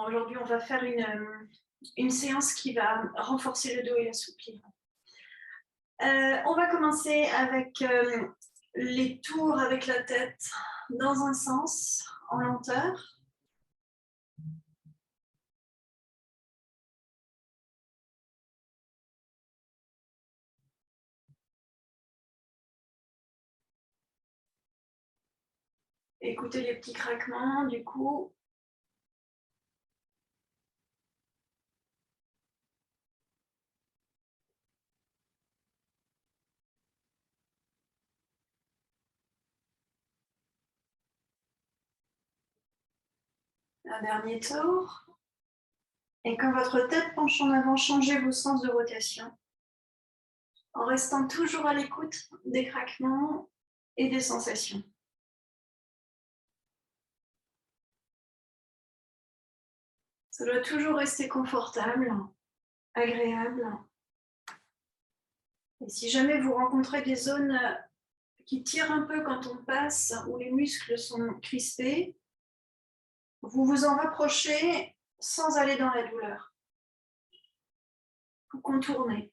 Aujourd'hui, on va faire une séance qui va renforcer le dos et l'assouplir. On va commencer avec les tours avec la tête dans un sens, en lenteur. Écoutez les petits craquements du cou. Un dernier tour. Et quand votre tête penche en avant, changez vos sens de rotation. En restant toujours à l'écoute des craquements et des sensations. Ça doit toujours rester confortable, agréable. Et si jamais vous rencontrez des zones qui tirent un peu quand on passe, où les muscles sont crispés, vous vous en rapprochez sans aller dans la douleur. Vous contournez.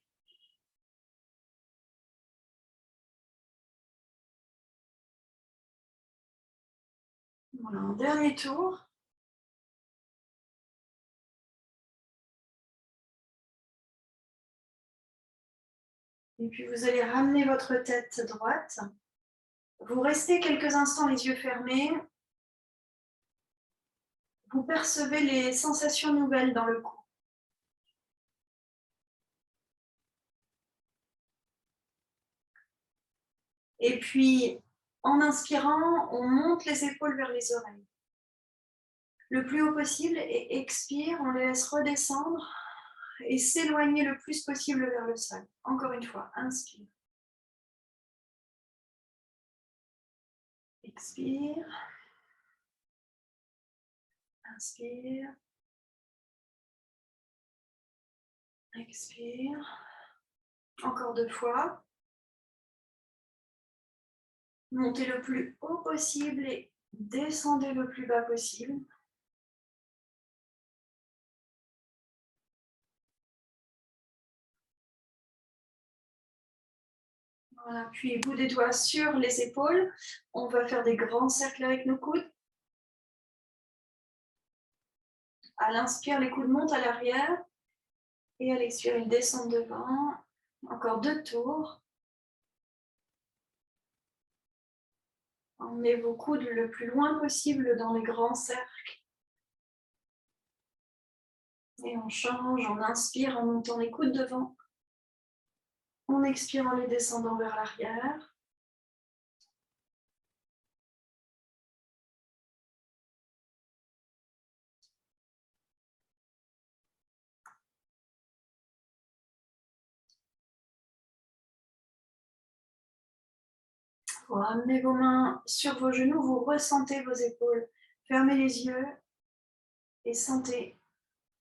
Voilà, un dernier tour. Et puis vous allez ramener votre tête droite. Vous restez quelques instants les yeux fermés. Vous percevez les sensations nouvelles dans le cou. Et puis, en inspirant, on monte les épaules vers les oreilles. Le plus haut possible et expire, on les laisse redescendre et s'éloigner le plus possible vers le sol. Encore une fois, inspire. Expire. Inspire. Expire. Encore 2 fois. Montez le plus haut possible et descendez le plus bas possible. Voilà, puis bout des doigts sur les épaules. On va faire des grands cercles avec nos coudes. À l'inspire, les coudes montent à l'arrière. Et à l'expire, ils descendent devant. Encore 2 tours. Emmenez vos coudes le plus loin possible dans les grands cercles. Et on change, on inspire en montant les coudes devant. On expire en les descendant vers l'arrière. Vous ramenez vos mains sur vos genoux, vous ressentez vos épaules. Fermez les yeux et sentez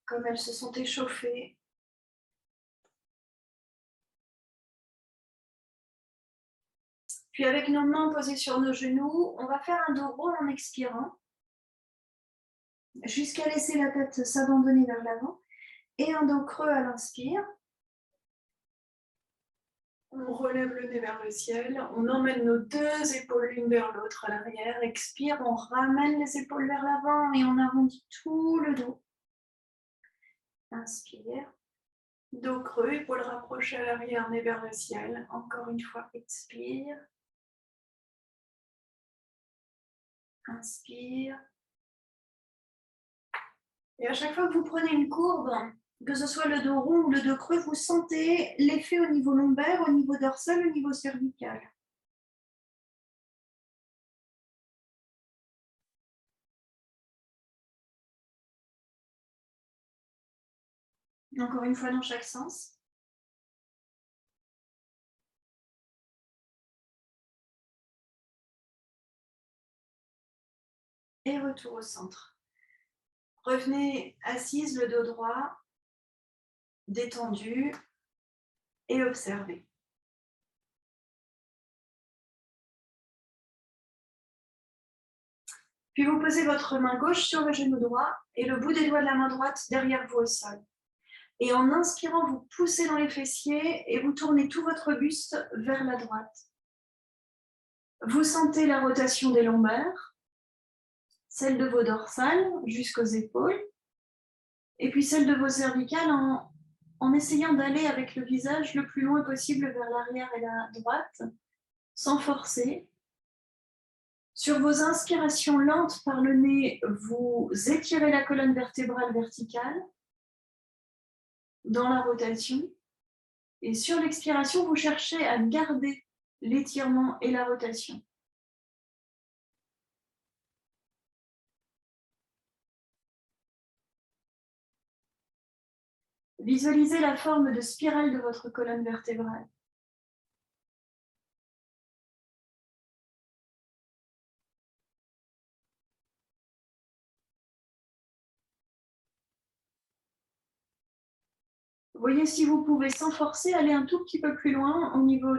comme elles se sont échauffées. Puis avec nos mains posées sur nos genoux, on va faire un dos rond en expirant, jusqu'à laisser la tête s'abandonner vers l'avant, et un dos creux à l'inspire. On relève le nez vers le ciel, on emmène nos 2 épaules l'une vers l'autre à l'arrière, expire, on ramène les épaules vers l'avant et on arrondit tout le dos. Inspire, dos creux, épaules rapprochées à l'arrière, nez vers le ciel. Encore une fois, expire. Inspire. Et à chaque fois que vous prenez une courbe, que ce soit le dos rond ou le dos creux, vous sentez l'effet au niveau lombaire, au niveau dorsal, au niveau cervical. Encore une fois dans chaque sens. Et retour au centre. Revenez assise, le dos droit, détendu et observez. Puis vous posez votre main gauche sur le genou droit et le bout des doigts de la main droite derrière vous au sol. Et en inspirant, vous poussez dans les fessiers et vous tournez tout votre buste vers la droite. Vous sentez la rotation des lombaires, celle de vos dorsales jusqu'aux épaules, et puis celle de vos cervicales en essayant d'aller avec le visage le plus loin possible vers l'arrière et la droite, sans forcer. Sur vos inspirations lentes par le nez, vous étirez la colonne vertébrale verticale dans la rotation. Et sur l'expiration, vous cherchez à garder l'étirement et la rotation. Visualisez la forme de spirale de votre colonne vertébrale. Voyez si vous pouvez, sans forcer, aller un tout petit peu plus loin au niveau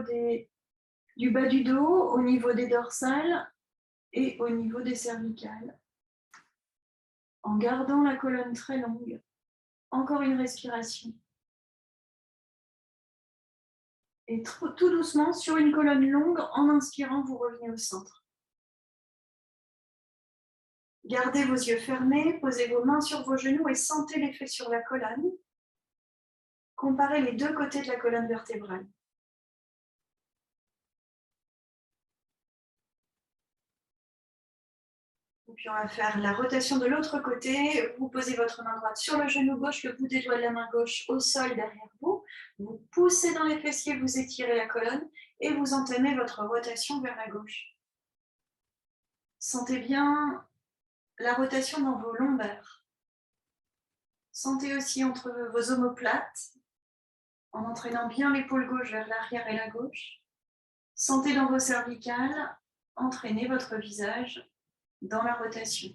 du bas du dos, au niveau des dorsales et au niveau des cervicales. En gardant la colonne très longue. Encore une respiration. Et tout doucement, sur une colonne longue, en inspirant, vous revenez au centre. Gardez vos yeux fermés, posez vos mains sur vos genoux et sentez l'effet sur la colonne. Comparez les deux côtés de la colonne vertébrale. Et puis on va faire la rotation de l'autre côté. Vous posez votre main droite sur le genou gauche, le bout des doigts de la main gauche au sol derrière vous. Vous poussez dans les fessiers, vous étirez la colonne et vous entamez votre rotation vers la gauche. Sentez bien la rotation dans vos lombaires. Sentez aussi entre vos omoplates, en entraînant bien l'épaule gauche vers l'arrière et la gauche. Sentez dans vos cervicales, entraînez votre visage dans la rotation.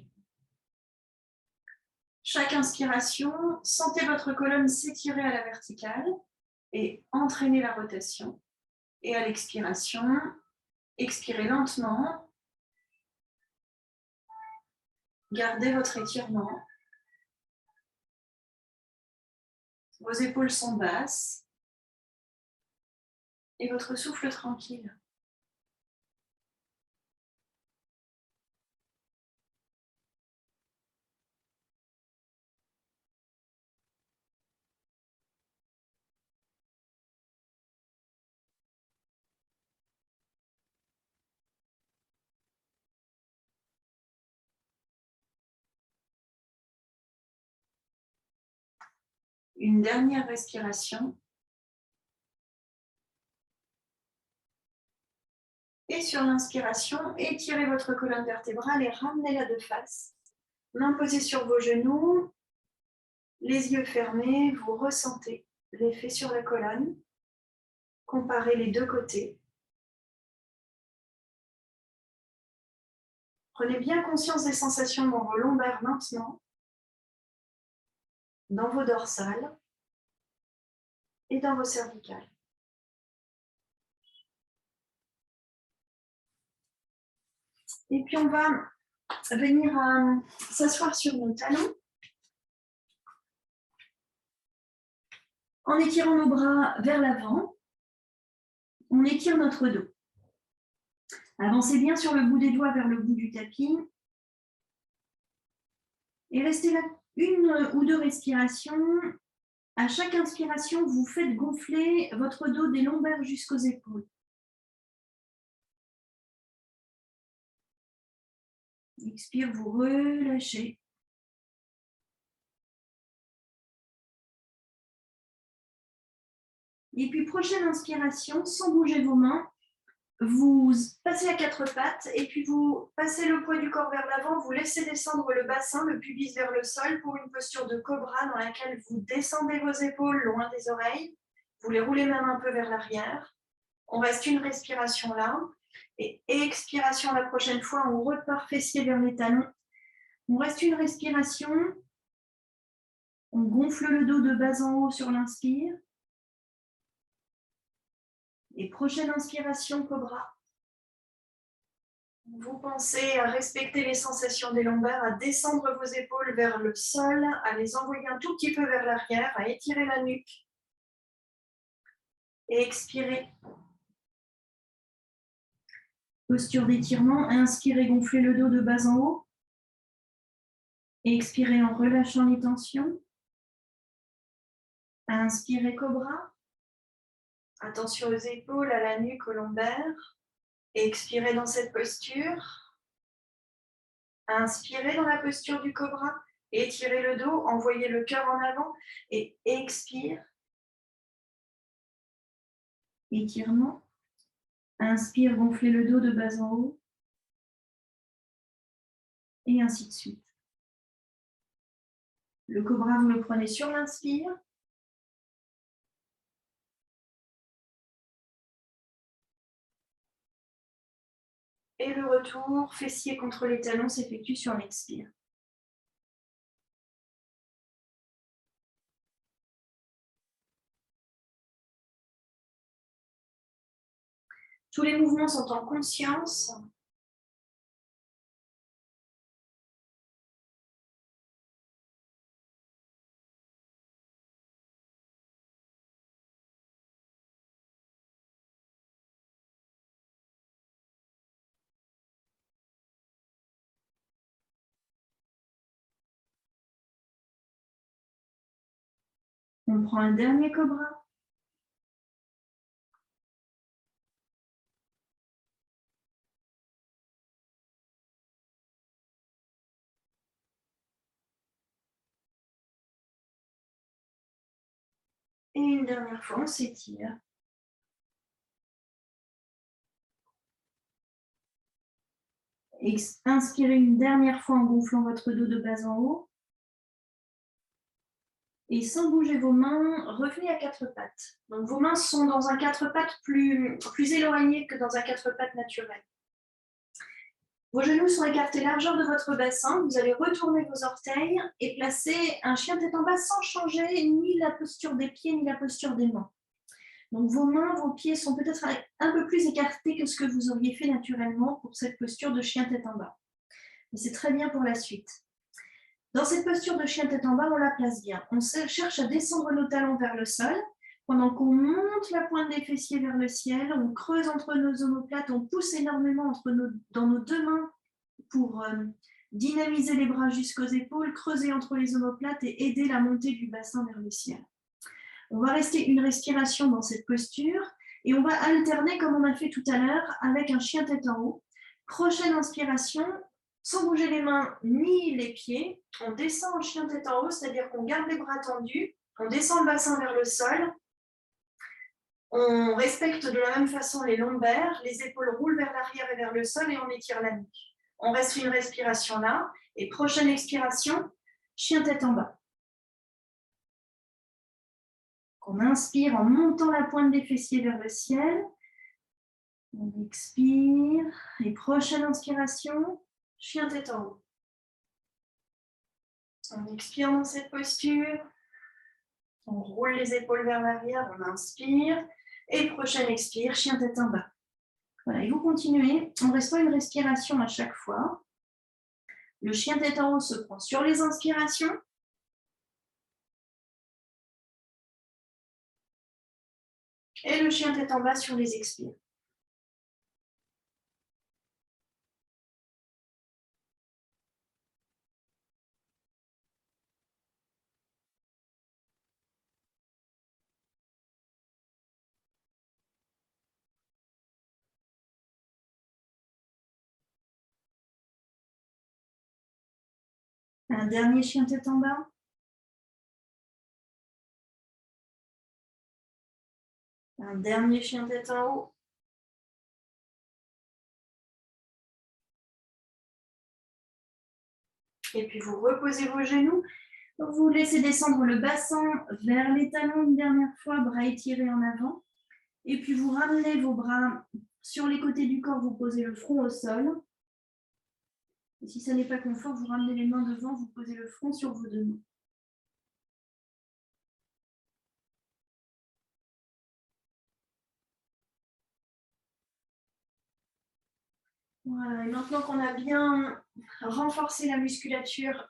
Chaque inspiration, sentez votre colonne s'étirer à la verticale et entraînez la rotation. Et à l'expiration, expirez lentement. Gardez votre étirement. Vos épaules sont basses et votre souffle tranquille. Une dernière respiration. Et sur l'inspiration, étirez votre colonne vertébrale et ramenez-la de face. Main posée sur vos genoux, les yeux fermés, vous ressentez l'effet sur la colonne. Comparez les deux côtés. Prenez bien conscience des sensations dans vos lombaires maintenant, dans vos dorsales et dans vos cervicales. Et puis on va venir s'asseoir sur nos talons en étirant nos bras vers l'avant. On étire notre dos. Avancez bien sur le bout des doigts vers le bout du tapis. Et restez là une ou deux respirations. À chaque inspiration, vous faites gonfler votre dos des lombaires jusqu'aux épaules. Expire, vous relâchez. Et puis, prochaine inspiration, sans bouger vos mains, vous passez à quatre pattes et puis vous passez le poids du corps vers l'avant, vous laissez descendre le bassin, le pubis vers le sol pour une posture de cobra dans laquelle vous descendez vos épaules loin des oreilles, vous les roulez même un peu vers l'arrière. On reste une respiration là et expiration la prochaine fois, on repart fessier vers les talons. On reste une respiration, on gonfle le dos de bas en haut sur l'inspire. Et prochaine inspiration, cobra. Vous pensez à respecter les sensations des lombaires, à descendre vos épaules vers le sol, à les envoyer un tout petit peu vers l'arrière, à étirer la nuque. Et expirez. Posture d'étirement, inspirez, gonflez le dos de bas en haut. Expirez en relâchant les tensions. Inspirez cobra. Attention aux épaules, à la nuque, aux lombaires. Expirez dans cette posture. Inspirez dans la posture du cobra. Étirez le dos, envoyez le cœur en avant et expire. Étirement. Inspire, gonflez le dos de bas en haut. Et ainsi de suite. Le cobra, vous le prenez sur l'inspire. Et le retour, fessier contre les talons, s'effectue sur l'expire. Tous les mouvements sont en conscience. On prend un dernier cobra. Et une dernière fois, on s'étire. Inspirez une dernière fois en gonflant votre dos de bas en haut. Et sans bouger vos mains, revenez à quatre pattes. Donc vos mains sont dans un quatre pattes plus éloigné que dans un quatre pattes naturel. Vos genoux sont écartés largeur de votre bassin. Vous allez retourner vos orteils et placer un chien tête en bas sans changer ni la posture des pieds ni la posture des mains. Donc vos mains, vos pieds sont peut-être un peu plus écartés que ce que vous auriez fait naturellement pour cette posture de chien tête en bas. Mais c'est très bien pour la suite. Dans cette posture de chien tête en bas, on la place bien. On cherche à descendre nos talons vers le sol. Pendant qu'on monte la pointe des fessiers vers le ciel, on creuse entre nos omoplates, on pousse énormément dans nos deux mains pour dynamiser les bras jusqu'aux épaules, creuser entre les omoplates et aider la montée du bassin vers le ciel. On va rester une respiration dans cette posture et on va alterner comme on a fait tout à l'heure avec un chien tête en haut. Prochaine inspiration, sans bouger les mains ni les pieds, on descend en chien tête en haut, c'est-à-dire qu'on garde les bras tendus, on descend le bassin vers le sol, on respecte de la même façon les lombaires, les épaules roulent vers l'arrière et vers le sol et on étire la nuque. On reste une respiration là et prochaine expiration, chien tête en bas. On inspire en montant la pointe des fessiers vers le ciel. On expire. Et prochaine inspiration, chien tête en haut. On expire dans cette posture. On roule les épaules vers l'arrière, on inspire. Et prochaine expire, chien tête en bas. Voilà, et vous continuez. On reste une respiration à chaque fois. Le chien tête en haut se prend sur les inspirations. Et le chien tête en bas sur les expires. Un dernier chien tête en bas. Un dernier chien tête en haut. Et puis vous reposez vos genoux. Vous laissez descendre le bassin vers les talons une dernière fois, bras étirés en avant. Et puis vous ramenez vos bras sur les côtés du corps, vous posez le front au sol. Et si ça n'est pas confort, vous ramenez les mains devant, vous posez le front sur vos deux mains. Voilà, et maintenant qu'on a bien renforcé la musculature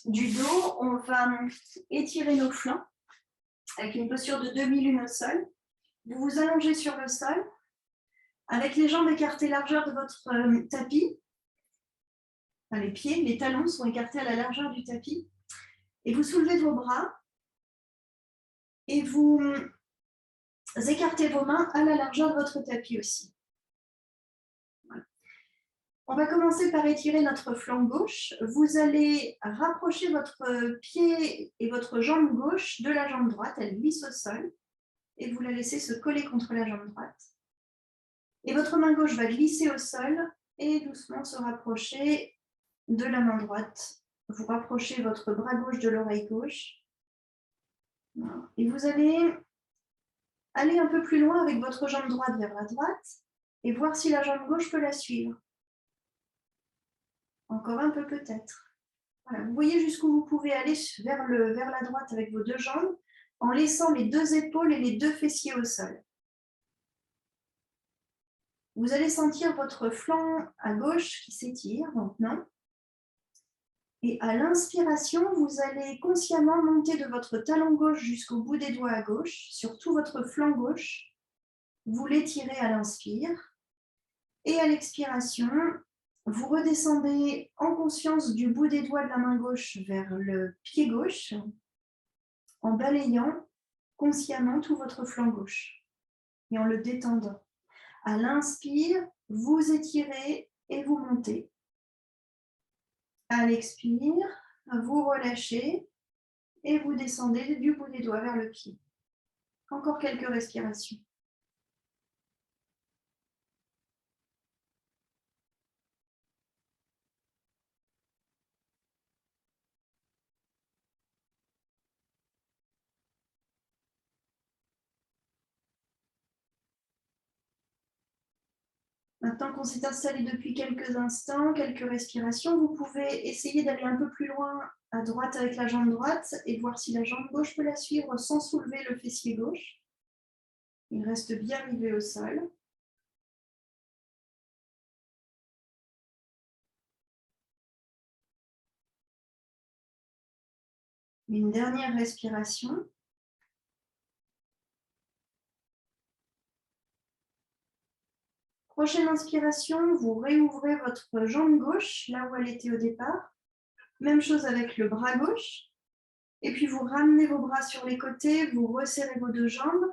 du dos, on va étirer nos flancs avec une posture de demi-lune au sol. Vous vous allongez sur le sol avec les jambes écartées largeur de votre tapis. Enfin, les pieds, les talons sont écartés à la largeur du tapis. Et vous soulevez vos bras et vous écartez vos mains à la largeur de votre tapis aussi. Voilà. On va commencer par étirer notre flanc gauche. Vous allez rapprocher votre pied et votre jambe gauche de la jambe droite. Elle glisse au sol et vous la laissez se coller contre la jambe droite. Et votre main gauche va glisser au sol et doucement se rapprocher de la main droite. Vous rapprochez votre bras gauche de l'oreille gauche. Et vous allez aller un peu plus loin avec votre jambe droite vers la droite et voir si la jambe gauche peut la suivre. Encore un peu peut-être. Voilà. Vous voyez jusqu'où vous pouvez aller vers la droite avec vos deux jambes en laissant les deux épaules et les deux fessiers au sol. Vous allez sentir votre flanc à gauche qui s'étire maintenant. Et à l'inspiration, vous allez consciemment monter de votre talon gauche jusqu'au bout des doigts à gauche, sur tout votre flanc gauche. Vous l'étirez à l'inspire. Et à l'expiration, vous redescendez en conscience du bout des doigts de la main gauche vers le pied gauche, en balayant consciemment tout votre flanc gauche et en le détendant. À l'inspire, vous étirez et vous montez. À l'expire, vous relâchez et vous descendez du bout des doigts vers le pied. Encore quelques respirations. Maintenant qu'on s'est installé depuis quelques instants, quelques respirations, vous pouvez essayer d'aller un peu plus loin à droite avec la jambe droite et voir si la jambe gauche peut la suivre sans soulever le fessier gauche. Il reste bien rivé au sol. Une dernière respiration. Prochaine inspiration, vous réouvrez votre jambe gauche là où elle était au départ. Même chose avec le bras gauche. Et puis vous ramenez vos bras sur les côtés, vous resserrez vos deux jambes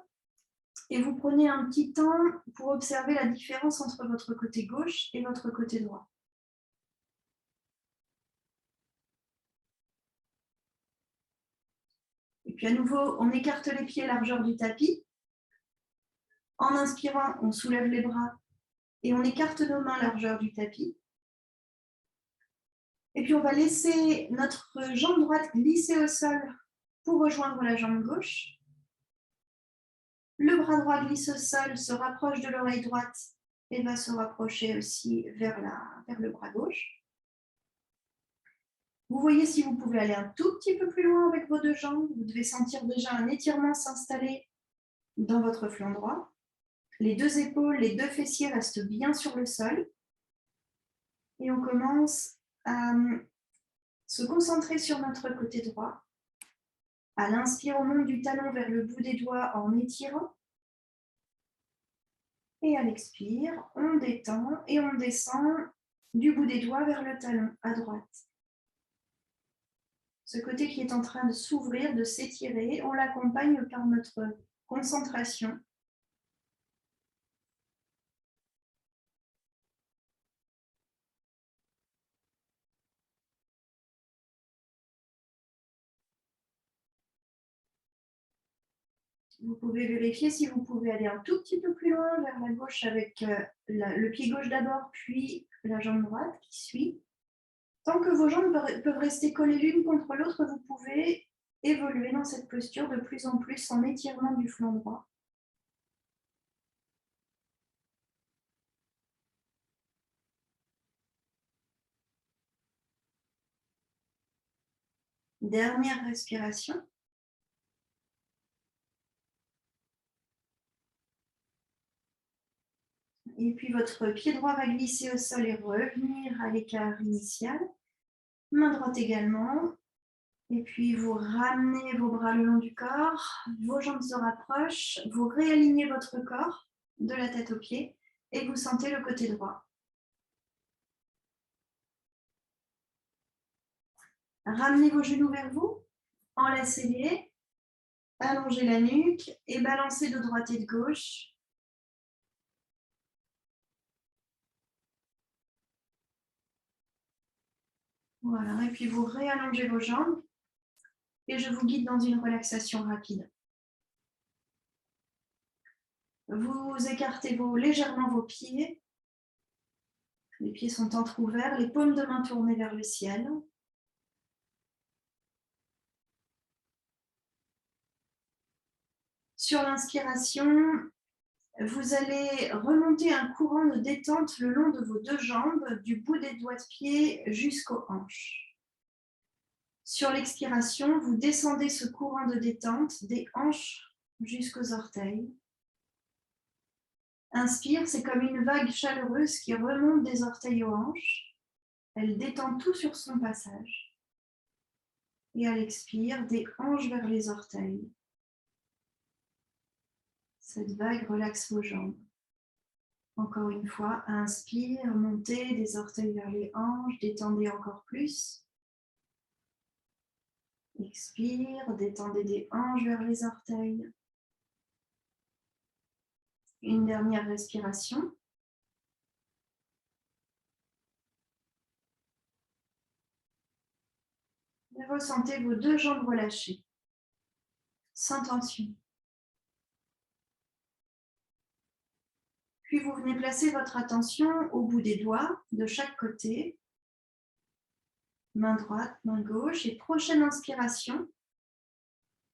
et vous prenez un petit temps pour observer la différence entre votre côté gauche et votre côté droit. Et puis à nouveau, on écarte les pieds largeur du tapis. En inspirant, on soulève les bras et on écarte nos mains largeur du tapis. Et puis on va laisser notre jambe droite glisser au sol pour rejoindre la jambe gauche. Le bras droit glisse au sol, se rapproche de l'oreille droite et va se rapprocher aussi vers le bras gauche. Vous voyez si vous pouvez aller un tout petit peu plus loin avec vos deux jambes. Vous devez sentir déjà un étirement s'installer dans votre flanc droit. Les deux épaules, les deux fessiers restent bien sur le sol. Et on commence à se concentrer sur notre côté droit. À l'inspire, on monte du talon vers le bout des doigts en étirant. Et à l'expire, on détend et on descend du bout des doigts vers le talon à droite. Ce côté qui est en train de s'ouvrir, de s'étirer, on l'accompagne par notre concentration. Vous pouvez vérifier si vous pouvez aller un tout petit peu plus loin vers la gauche avec le pied gauche d'abord, puis la jambe droite qui suit. Tant que vos jambes peuvent rester collées l'une contre l'autre, vous pouvez évoluer dans cette posture de plus en plus en étirement du flanc droit. Dernière respiration. Et puis votre pied droit va glisser au sol et revenir à l'écart initial. Main droite également. Et puis vous ramenez vos bras le long du corps, vos jambes se rapprochent, vous réalignez votre corps de la tête aux pieds et vous sentez le côté droit. Ramenez vos genoux vers vous, enlacez-les, allongez la nuque et balancez de droite et de gauche. Voilà, et puis vous réallongez vos jambes et je vous guide dans une relaxation rapide. Vous écartez légèrement vos pieds. Les pieds sont entrouverts, les paumes de main tournées vers le ciel. Sur l'inspiration, vous allez remonter un courant de détente le long de vos deux jambes, du bout des doigts de pied jusqu'aux hanches. Sur l'expiration, vous descendez ce courant de détente des hanches jusqu'aux orteils. Inspire, c'est comme une vague chaleureuse qui remonte des orteils aux hanches. Elle détend tout sur son passage. Et à l'expire, des hanches vers les orteils. Cette vague relaxe vos jambes. Encore une fois, inspire, montez des orteils vers les hanches, détendez encore plus. Expire, détendez des hanches vers les orteils. Une dernière respiration. Et ressentez vos deux jambes relâchées, sans tension. Puis vous venez placer votre attention au bout des doigts de chaque côté. Main droite, main gauche. Et prochaine inspiration,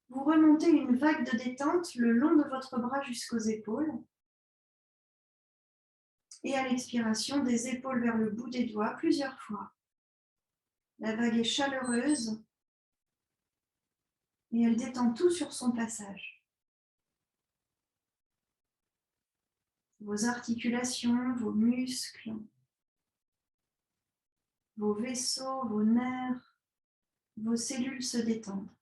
vous remontez une vague de détente le long de votre bras jusqu'aux épaules. Et à l'expiration, des épaules vers le bout des doigts plusieurs fois. La vague est chaleureuse et elle détend tout sur son passage. Vos articulations, vos muscles, vos vaisseaux, vos nerfs, vos cellules se détendent.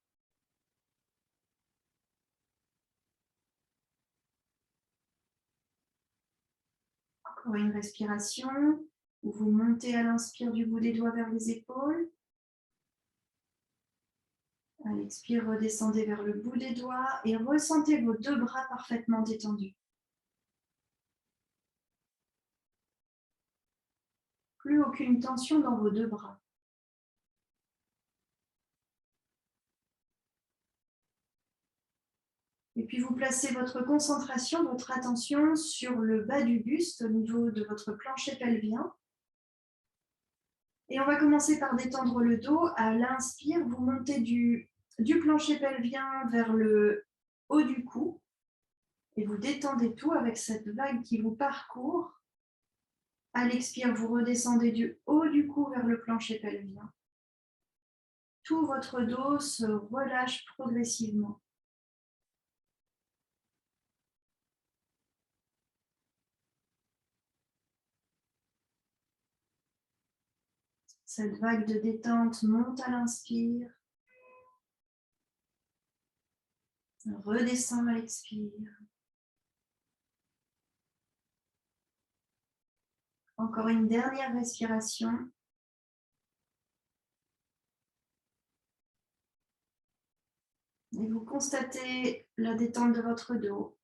Encore une respiration où vous montez à l'inspire du bout des doigts vers les épaules. À l'expire, redescendez vers le bout des doigts et ressentez vos deux bras parfaitement détendus. Plus aucune tension dans vos deux bras. Et puis vous placez votre concentration, votre attention sur le bas du buste au niveau de votre plancher pelvien. Et on va commencer par détendre le dos. À l'inspire, vous montez du plancher pelvien vers le haut du cou. Et vous détendez tout avec cette vague qui vous parcourt. À l'expire, vous redescendez du haut du cou vers le plancher pelvien. Tout votre dos se relâche progressivement. Cette vague de détente monte à l'inspire, redescend à l'expire. Encore une dernière respiration. Et vous constatez la détente de votre dos.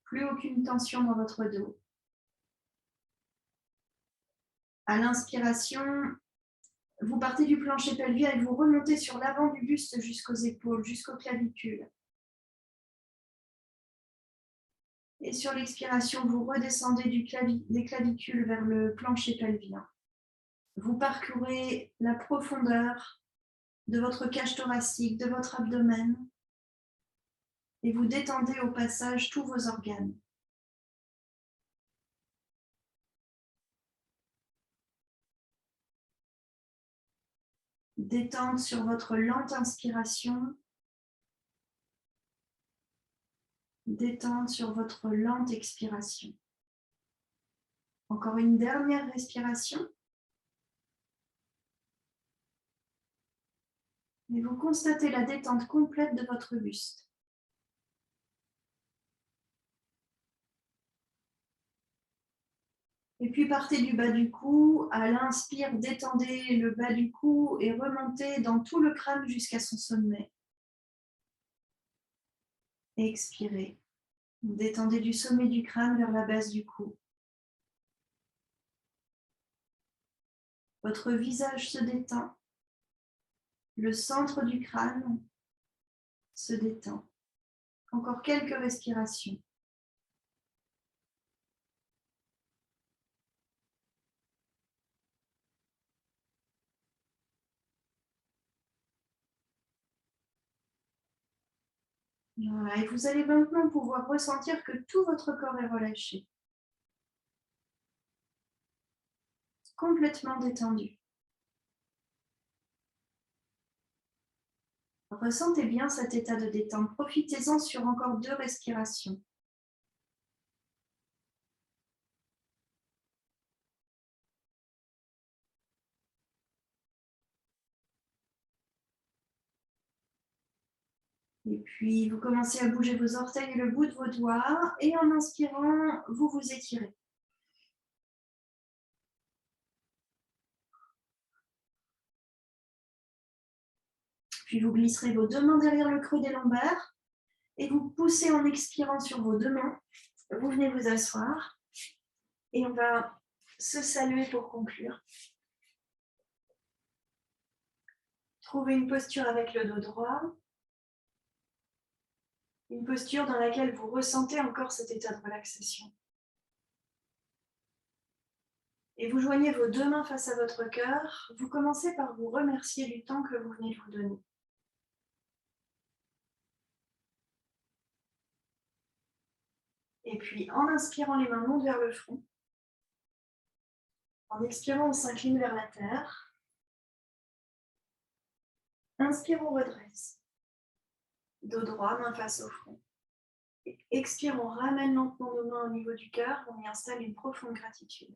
Plus aucune tension dans votre dos. À l'inspiration, vous partez du plancher pelvien et vous remontez sur l'avant du buste jusqu'aux épaules, jusqu'aux clavicules. Et sur l'expiration, vous redescendez des clavicules vers le plancher pelvien. Vous parcourez la profondeur de votre cage thoracique, de votre abdomen, et vous détendez au passage tous vos organes. Détente sur votre lente inspiration. Détente sur votre lente expiration. Encore une dernière respiration. Et vous constatez la détente complète de votre buste. Et puis partez du bas du cou. À l'inspire, détendez le bas du cou et remontez dans tout le crâne jusqu'à son sommet. Expirez. Détendez du sommet du crâne vers la base du cou. Votre visage se détend. Le centre du crâne se détend. Encore quelques respirations. Voilà. Et vous allez maintenant pouvoir ressentir que tout votre corps est relâché. Complètement détendu. Ressentez bien cet état de détente. Profitez-en sur encore 2 respirations. Et puis, vous commencez à bouger vos orteils et le bout de vos doigts. Et en inspirant, vous vous étirez. Puis, vous glisserez vos 2 mains derrière le creux des lombaires. Et vous poussez en expirant sur vos 2 mains. Vous venez vous asseoir. Et on va se saluer pour conclure. Trouvez une posture avec le dos droit. Une posture dans laquelle vous ressentez encore cet état de relaxation. Et vous joignez vos 2 mains face à votre cœur. Vous commencez par vous remercier du temps que vous venez de vous donner. Et puis, en inspirant, les mains montent vers le front. En expirant, on s'incline vers la terre. Inspire, on redresse. Dos droit, main face au front. Expire, on ramène lentement nos mains au niveau du cœur. On y installe une profonde gratitude.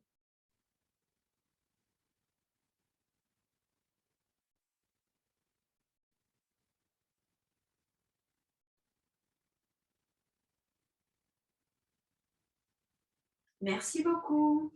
Merci beaucoup.